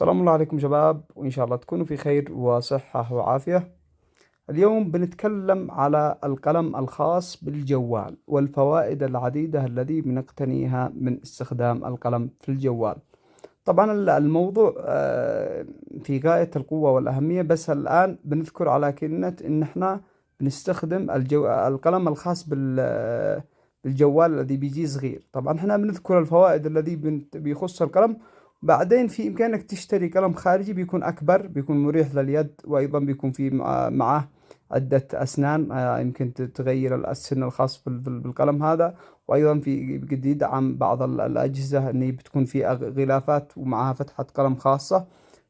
سلام الله عليكم شباب، وإن شاء الله تكونوا في خير وصحة وعافية. اليوم بنتكلم على القلم الخاص بالجوال والفوائد العديدة التي بنقتنيها من استخدام القلم في الجوال. طبعا الموضوع في غاية القوة والأهمية، بس الآن بنذكر على كلمة إن إحنا بنستخدم القلم الخاص بالجوال الذي بيجي صغير. طبعا إحنا بنذكر الفوائد الذي بيخص القلم. بعدين في إمكانك تشتري قلم خارجي بيكون أكبر، بيكون مريح لليد، وأيضا بيكون في معاه عدة أسنان، يمكن تغير السن الخاص بالقلم هذا. وايضا في قد يدعم بعض الاجهزه ان بتكون في غلافات ومعها فتحه قلم خاصه.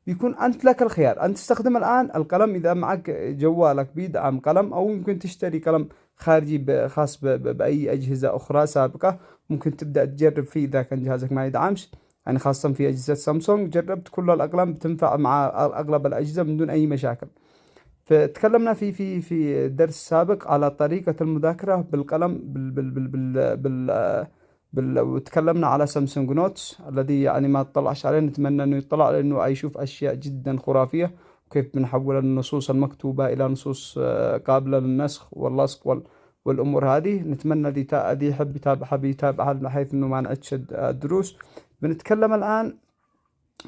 بيكون انت لك الخيار ان تستخدم الان القلم اذا معك جوالك بيدعم قلم، او يمكن تشتري قلم خارجي خاص باي اجهزه اخرى سابقه. ممكن تبدا تجرب فيه اذا كان جهازك ما يدعمش، يعني خاصه في اجهزه سامسونج جربت كل الاقلام بتنفع مع اغلب الاجهزه من دون اي مشاكل. فتكلمنا في درس سابق على طريقة المذاكرة بالقلم وتكلمنا على سامسونج نوتس الذي يعني ما اطلعش عليه، نتمنى انه يطلع لانه يشوف اشياء جدا خرافية، وكيف بنحول النصوص المكتوبة الى نصوص قابلة للنسخ واللصق والامور هذه. نتمنى دي يحب يتابعها بيتابعها بحيث انه ما نعدش الدروس. بنتكلم الان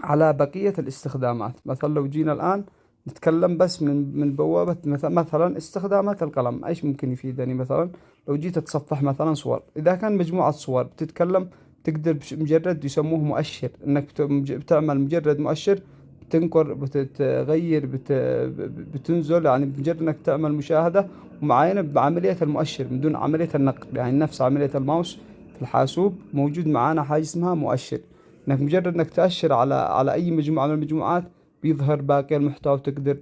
على بقية الاستخدامات. مثلا لو جينا الآن نتكلم بس من بوابة مثلا استخدامات القلم، ايش ممكن يفيدني؟ مثلا لو جيت اتصفح مثلا صور، اذا كان مجموعة صور بتتكلم، تقدر مجرد يسموه مؤشر، انك بتعمل مجرد مؤشر، بتنقر، بتغير، بتنزل، يعني مجرد انك تعمل مشاهدة ومعاينة بعملية المؤشر من دون عملية النقل، يعني نفس عملية الماوس في الحاسوب موجود معانا حاجة اسمها مؤشر. انك مجرد انك تأشر على اي مجموعة من المجموعات بيظهر باقي المحتوى، وتقدر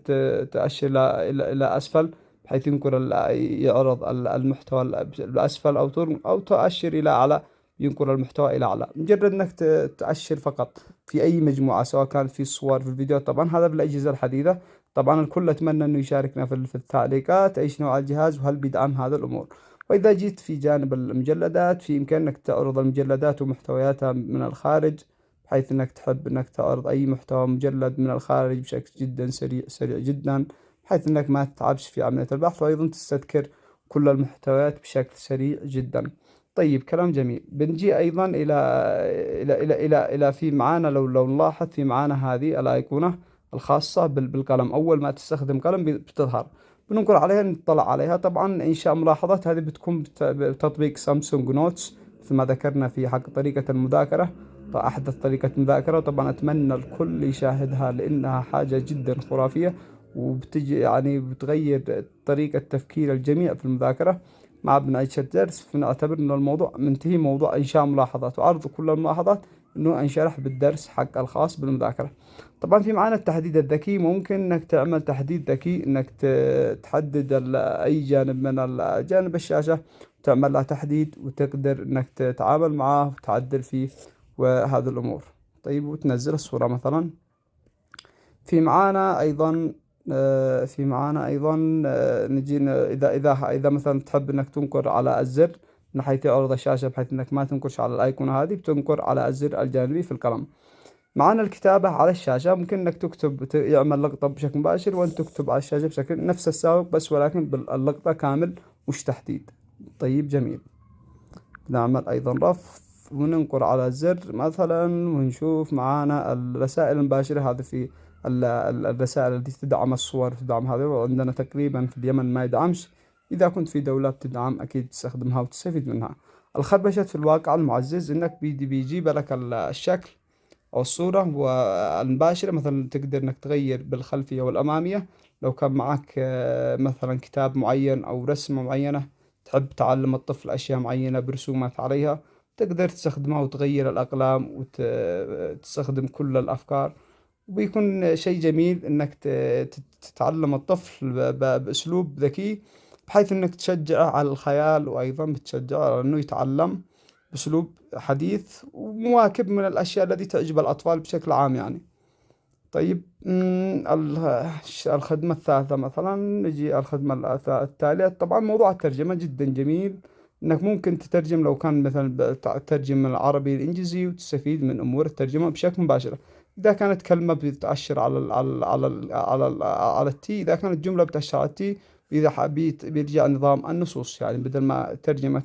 تأشر إلى أسفل بحيث ينقر يعرض المحتوى الأسفل، أو تؤشر إلى أعلى ينقر المحتوى إلى أعلى. مجرد إنك تأشر فقط في أي مجموعة، سواء كان في الصور في الفيديوهات. طبعا هذا بالأجهزة الحديثة. طبعا الكل أتمنى إنه يشاركنا في التعليقات ايش نوع الجهاز وهل بيدعم هذا الأمور. وإذا جيت في جانب المجلدات، في إمكانك تعرض المجلدات ومحتوياتها من الخارج، بحيث انك تحب انك تعرض اي محتوى مجلد من الخارج بشكل جدا سريع جدا، بحيث انك ما تتعبش في عملية البحث، وايضا تستذكر كل المحتويات بشكل سريع جدا. طيب كلام جميل. بنجي ايضا الى في معانا، لو نلاحظ في معانا هذه الايقونة الخاصة بالقلم. اول ما تستخدم قلم بتظهر، بننقر عليها نطلع عليها. طبعا انشاء ملاحظات هذه بتكون بتطبيق سامسونج نوتس، مثل ما ذكرنا في حق طريقة المذاكرة، أحدث طريقة مذاكرة. طبعا أتمنى الكل يشاهدها لأنها حاجة جدا خرافية، وبتجي يعني بتغير طريقة تفكير الجميع في المذاكرة. مع بنعيش الدرس فنعتبر أنه الموضوع منتهي، موضوع إنشاء ملاحظات وعرض كل الملاحظات أنه انشرح بالدرس حق الخاص بالمذاكرة. طبعا في معانا التحديد الذكي. ممكن أنك تعمل تحديد ذكي، أنك تحدد أي جانب من جانب الشاشة، تعمل له تحديد، وتقدر أنك تتعامل معاه وتعدل فيه وهذه الأمور. طيب وتنزل الصورة مثلا. في معانا أيضا نجي إذا مثلا تحب إنك تنقر على الزر من حيث يعرض الشاشة، بحيث إنك ما تنقرش على الأيقونة هذه، بتنقر على الزر الجانبي في القلم. معانا الكتابة على الشاشة، ممكن إنك تكتب، يعمل لقطة بشكل مباشر وأنت تكتب على الشاشة بشكل نفس السابق، بس ولكن باللقطة كامل مش تحديد. طيب جميل. نعمل أيضا رفض وننقر على الزر مثلا، ونشوف معانا الرسائل المباشرة. هذه في الرسائل التي تدعم الصور تدعم هذا، وعندنا تقريبا في اليمن ما يدعمش. إذا كنت في دولة بتدعم أكيد تستخدمها وتستفيد منها. الخربشة في الواقع المعزز، إنك بيجيب لك الشكل أو الصورة والمباشرة. مثلا تقدر إنك تغير بالخلفية والأمامية. لو كان معك مثلا كتاب معين أو رسمة معينة، تحب تعلم الطفل أشياء معينة برسومات عليها، تقدر تستخدمها وتغير الأقلام وتستخدم كل الأفكار. وبيكون شيء جميل إنك تتعلم الطفل بأسلوب ذكي، بحيث إنك تشجعه على الخيال، وأيضا بتشجعه على إنه يتعلم بأسلوب حديث ومواكب من الأشياء التي تعجب الأطفال بشكل عام يعني. طيب الخدمة الثالثة مثلا، نجي الخدمة التالية. طبعا موضوع الترجمة جدا جميل، انك ممكن تترجم، لو كان مثلا تترجم من العربي للانجليزي، وتستفيد من امور الترجمة بشكل مباشر. إذا كانت كلمة بتأشر على التي، إذا كانت جملة بتأشر على التي. إذا حبيت بيرجع نظام النصوص، يعني بدل ما ترجمة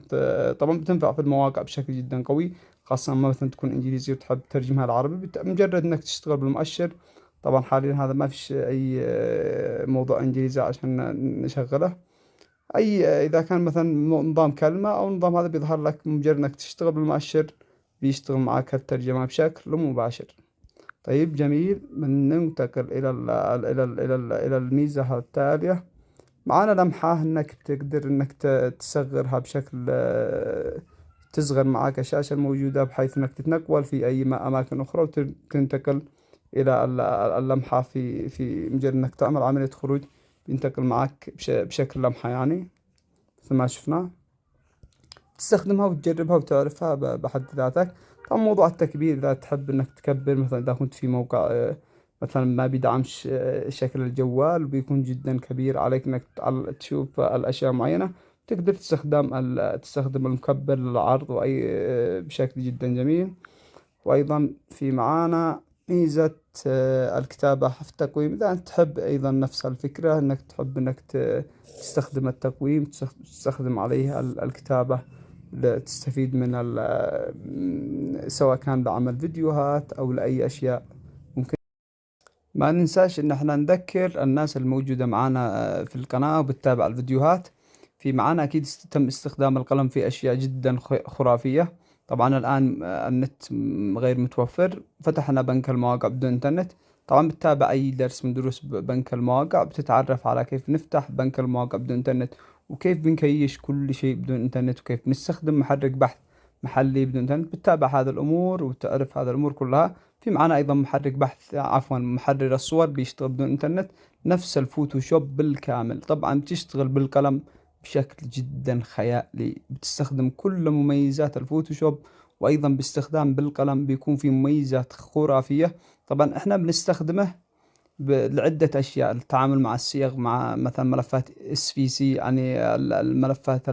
طبعا بتنفع في المواقع بشكل جدا قوي، خاصة لما مثلا تكون إنجليزي وتحب تترجمها العربي، مجرد إنك تشتغل بالمؤشر. طبعا حاليا هذا ما فيش أي موضوع إنجليزي عشان نشغله. أي إذا كان مثلا نظام كلمة أو نظام هذا بيظهر لك مجرد إنك تشتغل بالمؤشر، بيشتغل معك الترجمة بشكل مباشر. طيب جميل، ننتقل إلى الميزة التالية. معانا لمحة إنك بتقدر إنك تصغرها بشكل تصغر معاك الشاشة الموجودة، بحيث إنك تتنقل في أي أماكن أخرى، وتنتقل إلى اللمحة في مجرد إنك تعمل عملية خروج، بينتقل معك بشكل لمحة، يعني مثل ما شفنا. تستخدمها وتجربها وتعرفها بحد ذاتك. طبعا موضوع التكبير، إذا تحب إنك تكبر مثلا إذا كنت في موقع مثلا ما بيدعمش شكل الجوال وبيكون جدا كبير عليك إنك تشوف الأشياء معينة، تقدر تستخدم المكبر للعرض وأي بشكل جدا جميل. وأيضا في معانا ميزة الكتابة في التقويم. إذا أنت تحب أيضا نفس الفكرة، إنك تحب إنك تستخدم التقويم، تستخدم عليه الكتابة، تستفيد من سواء كان بعمل فيديوهات أو لأي أشياء ممكن. ما ننساش إن احنا نذكر الناس الموجودة معانا في القناة وبتتابع الفيديوهات، في معانا أكيد تم استخدام القلم في أشياء جدا خرافية. طبعا الآن النت غير متوفر، فتحنا بنك المواقع بدون إنترنت. طبعا بتتابع أي درس من دروس بنك المواقع، بتتعرف على كيف نفتح بنك المواقع بدون إنترنت، وكيف بنكيش كل شيء بدون إنترنت، وكيف نستخدم محرك بحث محلي بدون إنترنت. بتتابع هذه الأمور وتعرف هذه الأمور كلها. في معنا أيضا محرك بحث، عفوا محرر الصور، بيشتغل بدون إنترنت، نفس الفوتوشوب بالكامل. طبعا بتشتغل بالقلم بشكل جدا خيالي، بتستخدم كل مميزات الفوتوشوب، وأيضا باستخدام بالقلم بيكون في مميزات خرافية. طبعا احنا بنستخدمه لعدة أشياء، التعامل مع الصيغ، مع مثلا ملفات SVC، يعني الملفات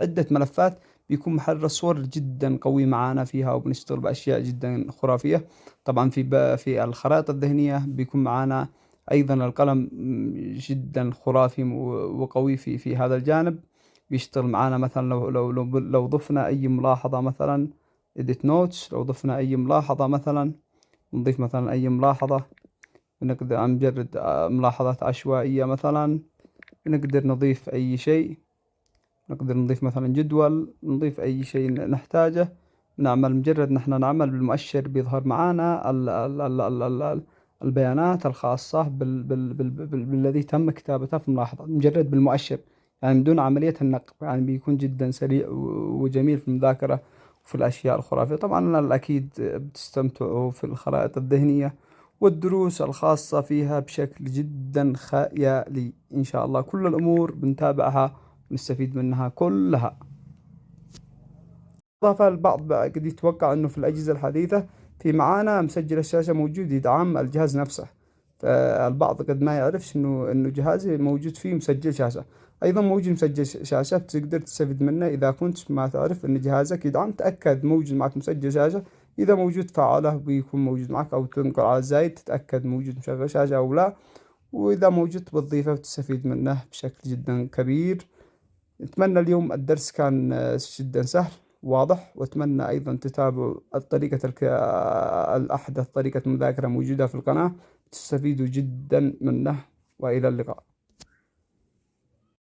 عدة ملفات، بيكون محرر الصور جدا قوي معانا فيها، وبنشتغل بأشياء جدا خرافية. طبعا في الخرائط الذهنية بيكون معانا أيضا القلم جدا خرافي وقوي في هذا الجانب. بيشتغل معانا مثلا لو ضفنا أي ملاحظة، مثلا edit notes، لو ضفنا أي ملاحظة مثلا، نضيف مثلا أي ملاحظة، نقدر عن مجرد ملاحظات عشوائية مثلا، نقدر نضيف أي شيء، نقدر نضيف مثلا جدول، نضيف أي شيء نحتاجه. نعمل مجرد نحن نعمل بالمؤشر، بيظهر معانا البيانات الخاصة بالذي تم كتابتها في الملاحظة مجرد بالمؤشر، يعني بدون عملية النقل. يعني بيكون جدا سريع وجميل في المذاكرة وفي الأشياء الخرافية. طبعا الأكيد بتستمتعوا في الخرائط الذهنية والدروس الخاصة فيها بشكل جدا خيالي. إن شاء الله كل الأمور بنتابعها ونستفيد منها كلها. إضافة البعض بقى قد يتوقع إنه في الأجهزة الحديثة في معانا مسجل الشاشة موجود يدعم الجهاز نفسه، فالبعض قد ما يعرفش إنه جهازي موجود فيه مسجل شاشة. أيضا موجود مسجل شاشة بتقدر تستفيد منه. إذا كنت ما تعرف إن جهازك يدعم، تأكد موجود معك مسجل شاشة. إذا موجود فعله بيكون موجود معك، أو تنقر على الزايد تتأكد موجود مشغل شاشة أو لا، وإذا موجود بتضيفه وتستفيد منه بشكل جدا كبير. أتمنى اليوم الدرس كان جدا سهل واضح، وأتمنى أيضا تتابعوا الأحدث طريقة مذاكرة موجودة في القناة، تستفيدوا جدا منه. وإلى اللقاء.